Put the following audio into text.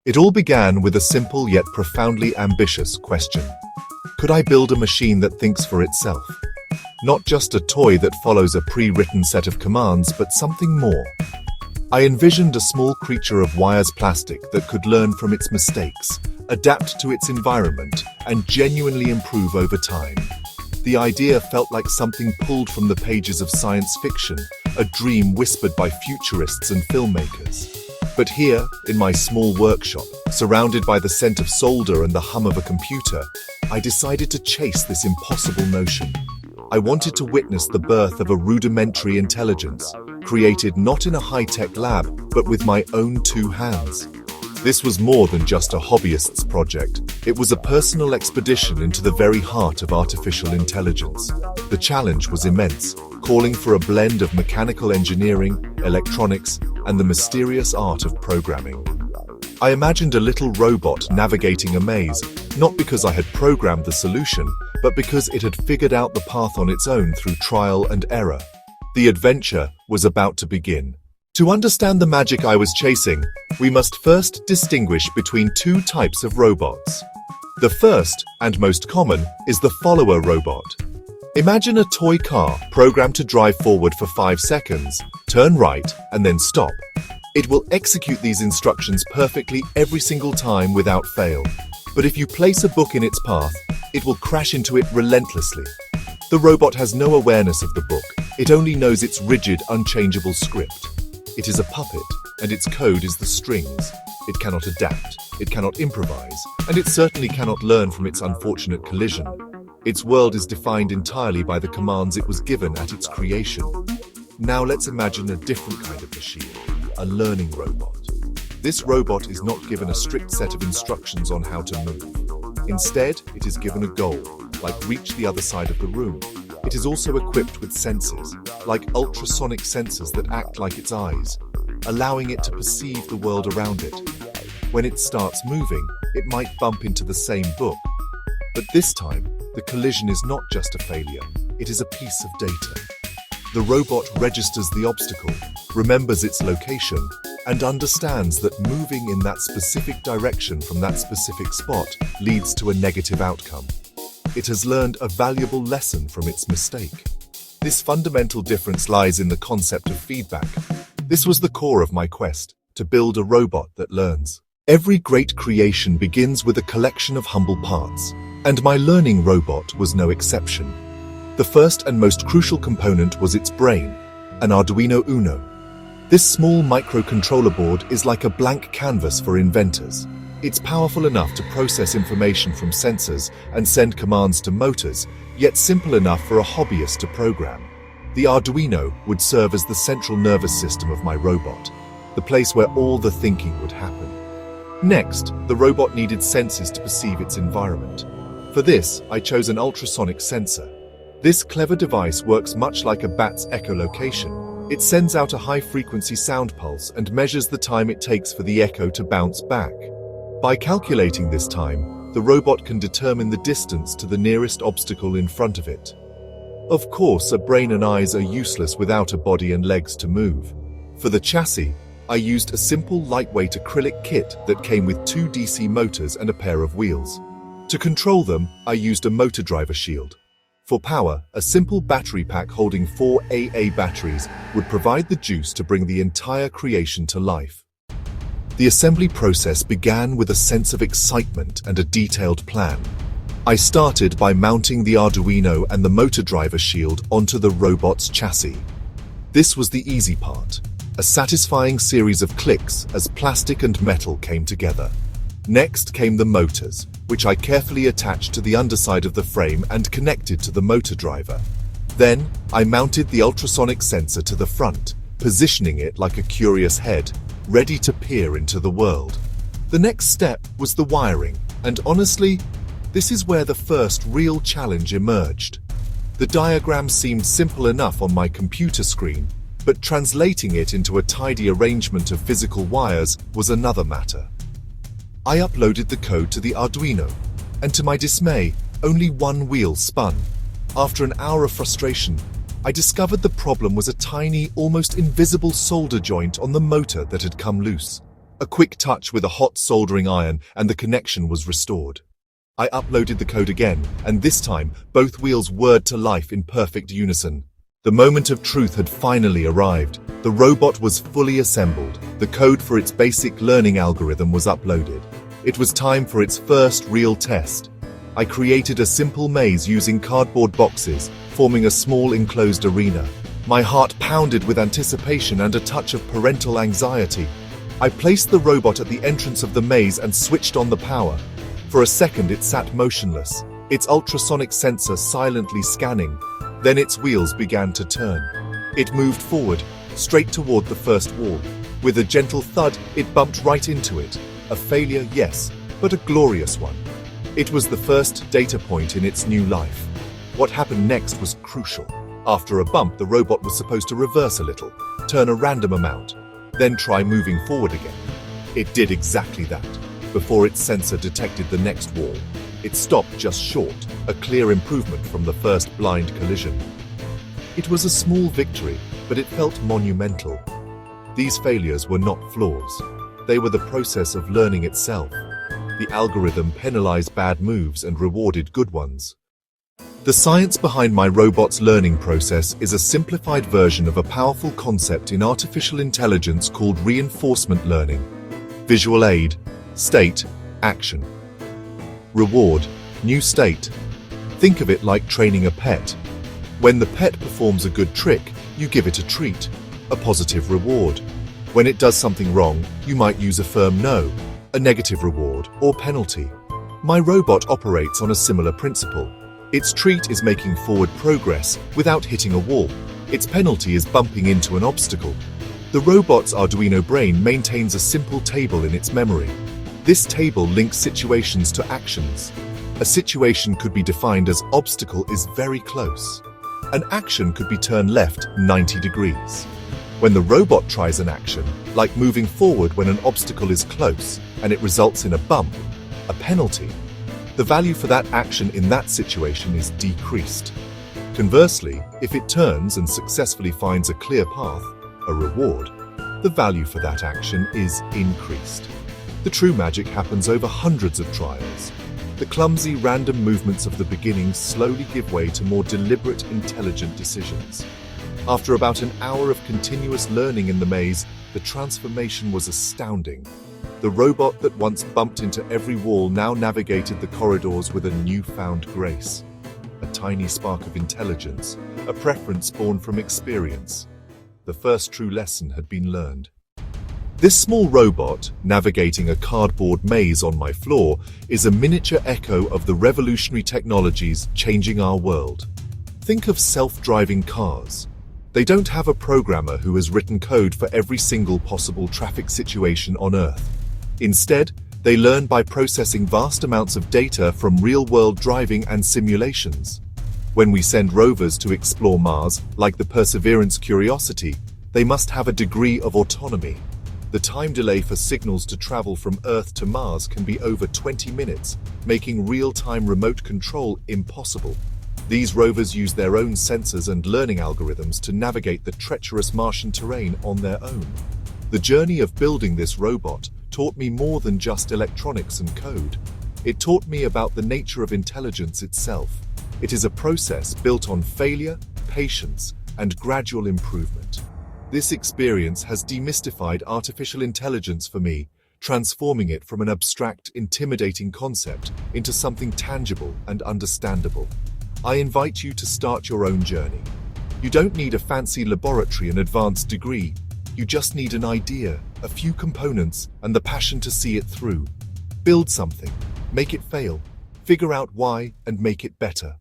It all began with a simple yet profoundly ambitious question. Could I build a machine that thinks for itself? Not just a toy that follows a pre-written set of commands, but something more. I envisioned a small creature of wires plastic that could learn from its mistakes, adapt to its environment, and genuinely improve over time. The idea felt like something pulled from the pages of science fiction, a dream whispered by futurists and filmmakers. But here, in my small workshop, surrounded by the scent of solder and the hum of a computer, I decided to chase this impossible notion. I wanted to witness the birth of a rudimentary intelligence, created not in a high-tech lab, but with my own two hands. This was more than just a hobbyist's project. It was a personal expedition into the very heart of artificial intelligence. The challenge was immense, calling for a blend of mechanical engineering, electronics, and the mysterious art of programming. I imagined a little robot navigating a maze, not because I had programmed the solution, but because it had figured out the path on its own through trial and error. The adventure was about to begin. To understand the magic I was chasing, we must first distinguish between two types of robots. The first, and most common, is the follower robot. Imagine a toy car programmed to drive forward for 5 seconds, turn right, and then stop. It will execute these instructions perfectly every single time without fail. But if you place a book in its path, it will crash into it relentlessly. The robot has no awareness of the book. It only knows its rigid, unchangeable script. It is a puppet, and its code is the strings. It cannot adapt, it cannot improvise, and it certainly cannot learn from its unfortunate collision. Its world is defined entirely by the commands it was given at its creation. Now let's imagine a different kind of machine, a learning robot. This robot is not given a strict set of instructions on how to move. Instead, it is given a goal, like reach the other side of the room. It is also equipped with sensors, like ultrasonic sensors that act like its eyes, allowing it to perceive the world around it. When it starts moving, it might bump into the same book. But this time, the collision is not just a failure, it is a piece of data. The robot registers the obstacle, remembers its location, and understands that moving in that specific direction from that specific spot leads to a negative outcome. It has learned a valuable lesson from its mistake. This fundamental difference lies in the concept of feedback. This was the core of my quest, to build a robot that learns. Every great creation begins with a collection of humble parts, and my learning robot was no exception. The first and most crucial component was its brain, an Arduino Uno. This small microcontroller board is like a blank canvas for inventors. It's powerful enough to process information from sensors and send commands to motors, yet simple enough for a hobbyist to program. The Arduino would serve as the central nervous system of my robot, the place where all the thinking would happen. Next, the robot needed sensors to perceive its environment. For this, I chose an ultrasonic sensor. This clever device works much like a bat's echolocation. It sends out a high-frequency sound pulse and measures the time it takes for the echo to bounce back. By calculating this time, the robot can determine the distance to the nearest obstacle in front of it. Of course, a brain and eyes are useless without a body and legs to move. For the chassis, I used a simple lightweight acrylic kit that came with 2 DC motors and a pair of wheels. To control them, I used a motor driver shield. For power, a simple battery pack holding 4 AA batteries would provide the juice to bring the entire creation to life. The assembly process began with a sense of excitement and a detailed plan. I started by mounting the Arduino and the motor driver shield onto the robot's chassis. This was the easy part, a satisfying series of clicks as plastic and metal came together. Next came the motors, which I carefully attached to the underside of the frame and connected to the motor driver. Then, I mounted the ultrasonic sensor to the front, positioning it like a curious head, ready to peer into the world. The next step was the wiring, and honestly, this is where the first real challenge emerged. The diagram seemed simple enough on my computer screen, but translating it into a tidy arrangement of physical wires was another matter. I uploaded the code to the Arduino, and to my dismay, only one wheel spun. After an hour of frustration, I discovered the problem was a tiny, almost invisible solder joint on the motor that had come loose. A quick touch with a hot soldering iron and the connection was restored. I uploaded the code again, and this time, both wheels whirred to life in perfect unison. The moment of truth had finally arrived. The robot was fully assembled. The code for its basic learning algorithm was uploaded. It was time for its first real test. I created a simple maze using cardboard boxes, forming a small enclosed arena. My heart pounded with anticipation and a touch of parental anxiety. I placed the robot at the entrance of the maze and switched on the power. For a second it sat motionless, its ultrasonic sensor silently scanning. Then its wheels began to turn. It moved forward, straight toward the first wall. With a gentle thud, it bumped right into it. A failure, yes, but a glorious one. It was the first data point in its new life. What happened next was crucial. After a bump, the robot was supposed to reverse a little, turn a random amount, then try moving forward again. It did exactly that. Before its sensor detected the next wall, it stopped just short, a clear improvement from the first blind collision. It was a small victory, but it felt monumental. These failures were not flaws. They were the process of learning itself. The algorithm penalized bad moves and rewarded good ones. The science behind my robot's learning process is a simplified version of a powerful concept in artificial intelligence called reinforcement learning. Visual aid, state, action. Reward, new state. Think of it like training a pet. When the pet performs a good trick, you give it a treat, a positive reward. When it does something wrong, you might use a firm no, a negative reward or penalty. My robot operates on a similar principle. Its treat is making forward progress without hitting a wall. Its penalty is bumping into an obstacle. The robot's Arduino brain maintains a simple table in its memory. This table links situations to actions. A situation could be defined as obstacle is very close. An action could be turn left 90 degrees. When the robot tries an action, like moving forward when an obstacle is close and it results in a bump, a penalty, the value for that action in that situation is decreased. Conversely, if it turns and successfully finds a clear path, a reward, the value for that action is increased. The true magic happens over hundreds of trials. The clumsy, random movements of the beginning slowly give way to more deliberate, intelligent decisions. After about an hour of continuous learning in the maze, the transformation was astounding. The robot that once bumped into every wall now navigated the corridors with a newfound grace. A tiny spark of intelligence, a preference born from experience. The first true lesson had been learned. This small robot, navigating a cardboard maze on my floor, is a miniature echo of the revolutionary technologies changing our world. Think of self-driving cars. They don't have a programmer who has written code for every single possible traffic situation on Earth. Instead, they learn by processing vast amounts of data from real-world driving and simulations. When we send rovers to explore Mars, like the Perseverance Curiosity, they must have a degree of autonomy. The time delay for signals to travel from Earth to Mars can be over 20 minutes, making real-time remote control impossible. These rovers use their own sensors and learning algorithms to navigate the treacherous Martian terrain on their own. The journey of building this robot taught me more than just electronics and code. It taught me about the nature of intelligence itself. It is a process built on failure, patience, and gradual improvement. This experience has demystified artificial intelligence for me, transforming it from an abstract, intimidating concept into something tangible and understandable. I invite you to start your own journey. You don't need a fancy laboratory and advanced degree. You just need an idea, a few components, and the passion to see it through. Build something, make it fail, figure out why, and make it better.